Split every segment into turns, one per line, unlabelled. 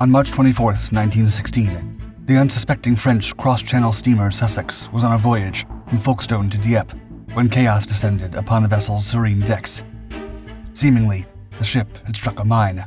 On March 24, 1916, the unsuspecting French cross-channel steamer Sussex was on a voyage from Folkestone to Dieppe when chaos descended upon the vessel's serene decks. Seemingly, the ship had struck a mine.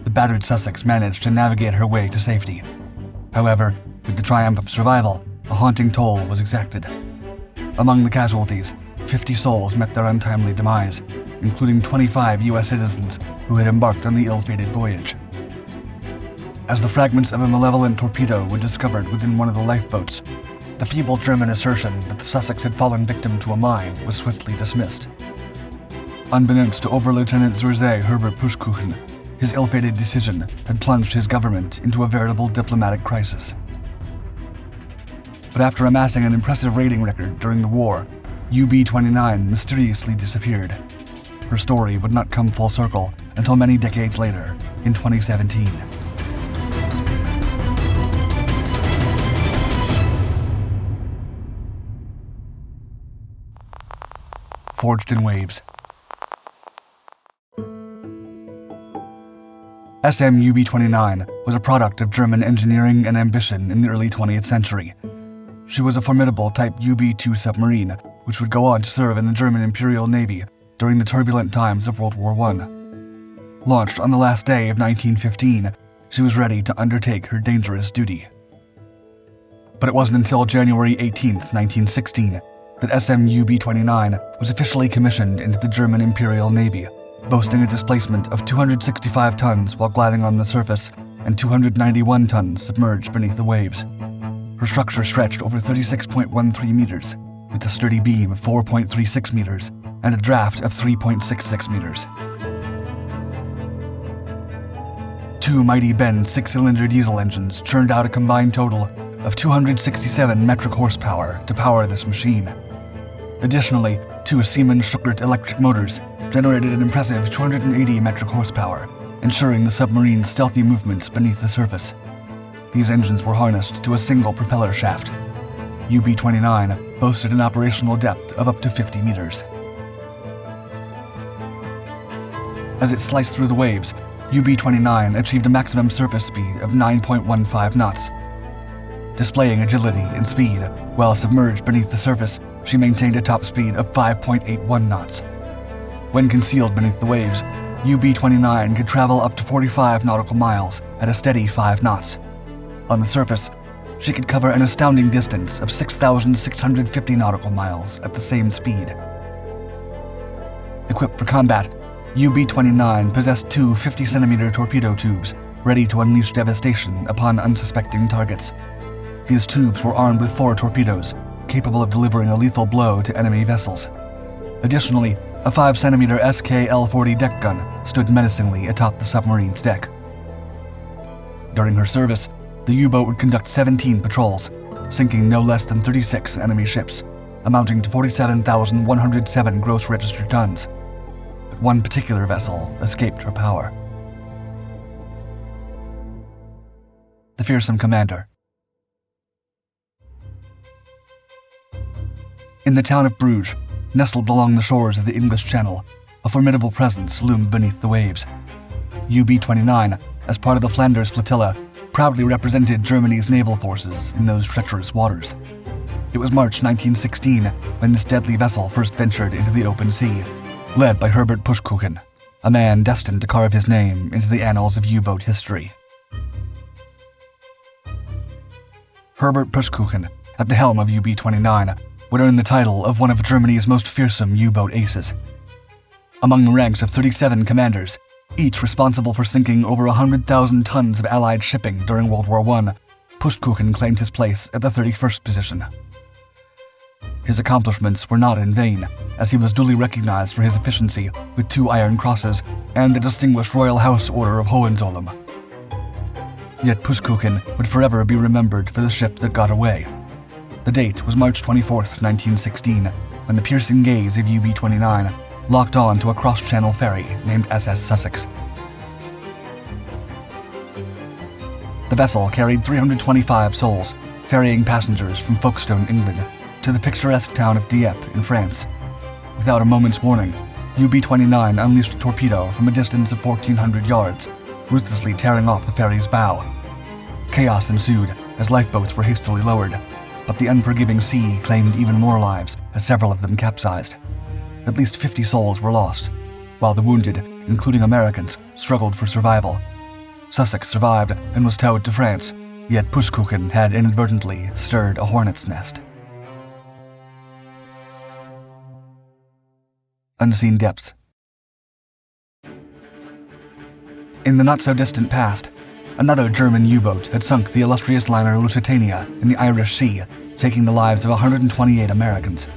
The battered Sussex managed to navigate her way to safety. However, with the triumph of survival, a haunting toll was exacted. Among the casualties, 50 souls met their untimely demise, including 25 U.S. citizens who had embarked on the ill-fated voyage. As the fragments of a malevolent torpedo were discovered within one of the lifeboats, the feeble German assertion that the Sussex had fallen victim to a mine was swiftly dismissed. Unbeknownst to Oberleutnant See Herbert Pustkuchen, his ill-fated decision had plunged his government into a veritable diplomatic crisis. But after amassing an impressive raiding record during the war, UB-29 mysteriously disappeared. Her story would not come full circle until many decades later, in 2017. Forged in waves. UB-29 was a product of German engineering and ambition in the early 20th century. She was a formidable Type UB-2 submarine, which would go on to serve in the German Imperial Navy during the turbulent times of World War I. Launched on the last day of 1915, she was ready to undertake her dangerous duty. But it wasn't until January 18, 1916, that UB-29 was officially commissioned into the German Imperial Navy, boasting a displacement of 265 tons while gliding on the surface and 291 tons submerged beneath the waves. Her structure stretched over 36.13 meters, with a sturdy beam of 4.36 meters and a draft of 3.66 meters. Two mighty Benz six-cylinder diesel engines churned out a combined total of 267 metric horsepower to power this machine. Additionally, two Siemens Schuckert electric motors generated an impressive 280 metric horsepower, ensuring the submarine's stealthy movements beneath the surface. These engines were harnessed to a single propeller shaft. UB-29 boasted an operational depth of up to 50 meters. As it sliced through the waves, UB-29 achieved a maximum surface speed of 9.15 knots. Displaying agility and speed, while submerged beneath the surface, she maintained a top speed of 5.81 knots. When concealed beneath the waves, UB-29 could travel up to 45 nautical miles at a steady 5 knots. On the surface, she could cover an astounding distance of 6,650 nautical miles at the same speed. Equipped for combat, UB-29 possessed two 50-centimeter torpedo tubes ready to unleash devastation upon unsuspecting targets. These tubes were armed with 4 torpedoes, capable of delivering a lethal blow to enemy vessels. Additionally, a 5-centimeter SK-L-40 deck gun stood menacingly atop the submarine's deck. During her service, the U-boat would conduct 17 patrols, sinking no less than 36 enemy ships, amounting to 47,107 gross registered tons. But one particular vessel escaped her power. The fearsome commander. In the town of Bruges, nestled along the shores of the English Channel, a formidable presence loomed beneath the waves. UB-29, as part of the Flanders flotilla, proudly represented Germany's naval forces in those treacherous waters. It was March 1916 when this deadly vessel first ventured into the open sea, led by Herbert Pustkuchen, a man destined to carve his name into the annals of U-boat history. Herbert Pustkuchen, at the helm of UB-29, would earn the title of one of Germany's most fearsome U-boat aces. Among the ranks of 37 commanders, each responsible for sinking over 100,000 tons of Allied shipping during World War I, Pustkuchen claimed his place at the 31st position. His accomplishments were not in vain, as he was duly recognized for his efficiency with 2 Iron Crosses and the Distinguished Royal House Order of Hohenzollern. Yet Pustkuchen would forever be remembered for the ship that got away. The date was March 24, 1916, when the piercing gaze of UB-29 locked on to a cross-channel ferry named SS Sussex. The vessel carried 325 souls, ferrying passengers from Folkestone, England, to the picturesque town of Dieppe in France. Without a moment's warning, UB-29 unleashed a torpedo from a distance of 1,400 yards, ruthlessly tearing off the ferry's bow. Chaos ensued as lifeboats were hastily lowered, but the unforgiving sea claimed even more lives as several of them capsized. At least 50 souls were lost, while the wounded, including Americans, struggled for survival. Sussex survived and was towed to France, yet Pustkuchen had inadvertently stirred a hornet's nest. Unseen depths. In the not-so-distant past, another German U-boat had sunk the illustrious liner Lusitania in the Irish Sea, taking the lives of 128 Americans.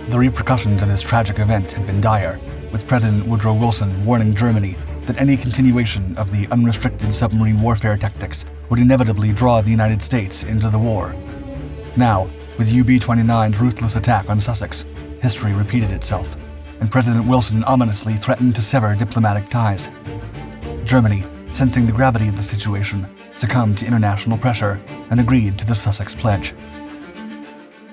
The repercussions of this tragic event had been dire, with President Woodrow Wilson warning Germany that any continuation of the unrestricted submarine warfare tactics would inevitably draw the United States into the war. Now, with UB-29's ruthless attack on Sussex, history repeated itself, and President Wilson ominously threatened to sever diplomatic ties. Germany, sensing the gravity of the situation, succumbed to international pressure and agreed to the Sussex Pledge.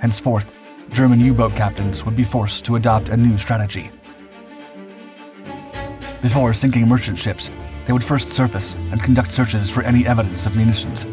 Henceforth, German U-boat captains would be forced to adopt a new strategy. Before sinking merchant ships, they would first surface and conduct searches for any evidence of munitions.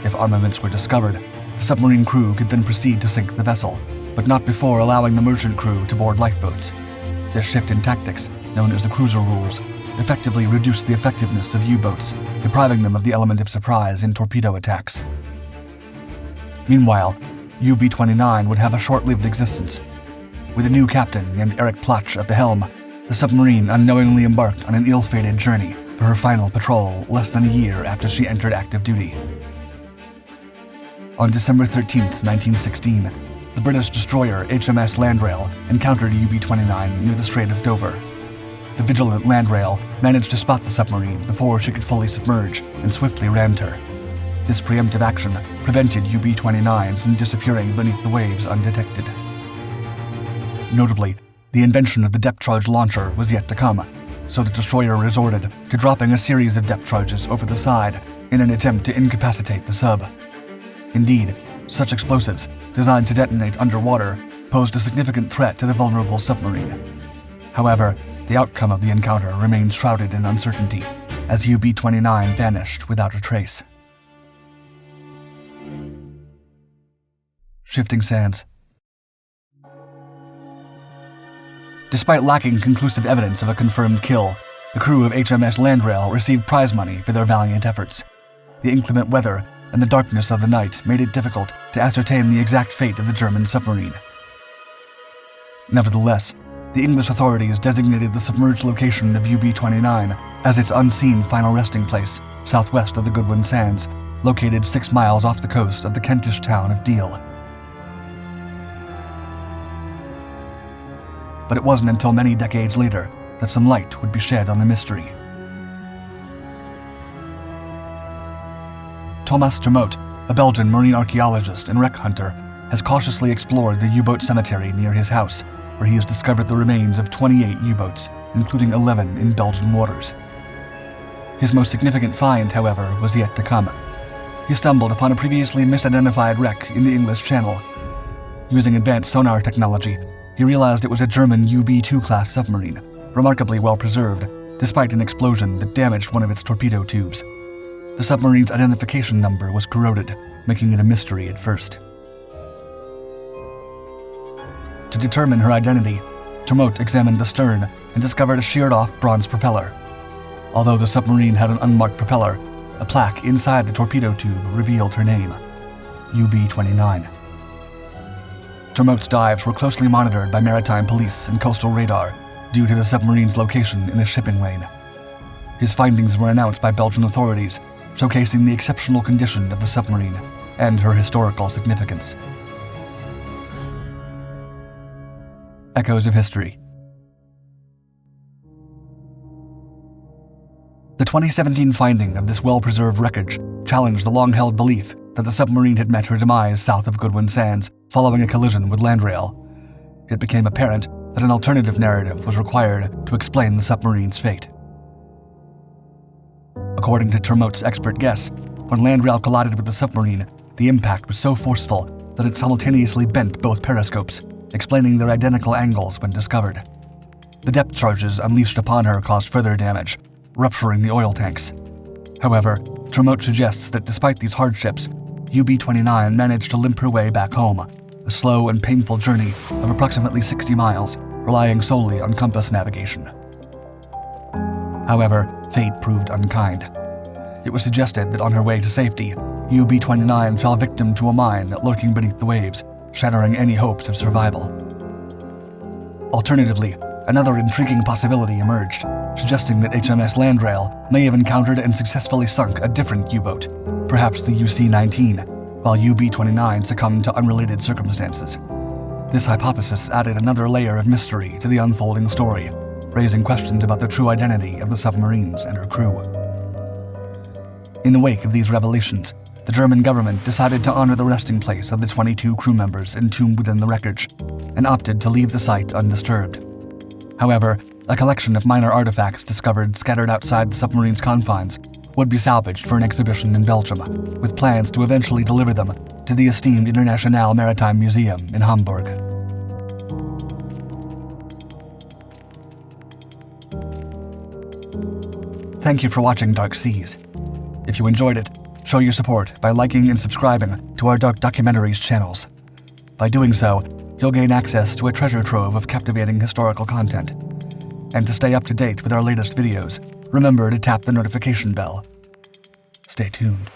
If armaments were discovered, the submarine crew could then proceed to sink the vessel, but not before allowing the merchant crew to board lifeboats. This shift in tactics, known as the cruiser rules, effectively reduced the effectiveness of U-boats, depriving them of the element of surprise in torpedo attacks. Meanwhile, UB-29 would have a short-lived existence. With a new captain named Erich Platsch at the helm, the submarine unknowingly embarked on an ill-fated journey for her final patrol less than a year after she entered active duty. On December 13, 1916, the British destroyer HMS Landrail encountered UB-29 near the Strait of Dover. The vigilant Landrail managed to spot the submarine before she could fully submerge and swiftly rammed her. This preemptive action prevented UB-29 from disappearing beneath the waves undetected. Notably, the invention of the depth charge launcher was yet to come, so the destroyer resorted to dropping a series of depth charges over the side in an attempt to incapacitate the sub. Indeed, such explosives, designed to detonate underwater, posed a significant threat to the vulnerable submarine. However, the outcome of the encounter remained shrouded in uncertainty, as UB-29 vanished without a trace. Shifting sands. Despite lacking conclusive evidence of a confirmed kill, the crew of HMS Landrail received prize money for their valiant efforts. The inclement weather and the darkness of the night made it difficult to ascertain the exact fate of the German submarine. Nevertheless, the English authorities designated the submerged location of UB-29 as its unseen final resting place, southwest of the Goodwin Sands, located 6 miles off the coast of the Kentish town of Deal. But it wasn't until many decades later that some light would be shed on the mystery. Thomas Termote, a Belgian marine archaeologist and wreck hunter, has cautiously explored the U-boat cemetery near his house, where he has discovered the remains of 28 U-boats, including 11 in Belgian waters. His most significant find, however, was yet to come. He stumbled upon a previously misidentified wreck in the English Channel. Using advanced sonar technology, he realized it was a German UB-2 class submarine, remarkably well preserved, despite an explosion that damaged one of its torpedo tubes. The submarine's identification number was corroded, making it a mystery at first. To determine her identity, Termote examined the stern and discovered a sheared-off bronze propeller. Although the submarine had an unmarked propeller, a plaque inside the torpedo tube revealed her name, UB-29. Termote's dives were closely monitored by maritime police and coastal radar due to the submarine's location in a shipping lane. His findings were announced by Belgian authorities, showcasing the exceptional condition of the submarine and her historical significance. Echoes of history. The 2017 finding of this well-preserved wreckage challenged the long-held belief that the submarine had met her demise south of Goodwin Sands following a collision with Landrail. It became apparent that an alternative narrative was required to explain the submarine's fate. According to Termote's expert guess, when Landrail collided with the submarine, the impact was so forceful that it simultaneously bent both periscopes, explaining their identical angles when discovered. The depth charges unleashed upon her caused further damage, rupturing the oil tanks. However, Termote suggests that despite these hardships, UB-29 managed to limp her way back home, a slow and painful journey of approximately 60 miles, relying solely on compass navigation. However, fate proved unkind. It was suggested that on her way to safety, UB-29 fell victim to a mine lurking beneath the waves, shattering any hopes of survival. Alternatively, another intriguing possibility emerged, suggesting that HMS Landrail may have encountered and successfully sunk a different U-boat, perhaps the UC-19, while UB-29 succumbed to unrelated circumstances. This hypothesis added another layer of mystery to the unfolding story, raising questions about the true identity of the submarines and her crew. In the wake of these revelations, the German government decided to honor the resting place of the 22 crew members entombed within the wreckage, and opted to leave the site undisturbed. However, a collection of minor artifacts discovered scattered outside the submarine's confines would be salvaged for an exhibition in Belgium, with plans to eventually deliver them to the esteemed Internationale Maritime Museum in Hamburg. Thank you for watching Dark Seas. If you enjoyed it, show your support by liking and subscribing to our Dark Documentaries channels. By doing so, you'll gain access to a treasure trove of captivating historical content. And to stay up to date with our latest videos, remember to tap the notification bell. Stay tuned.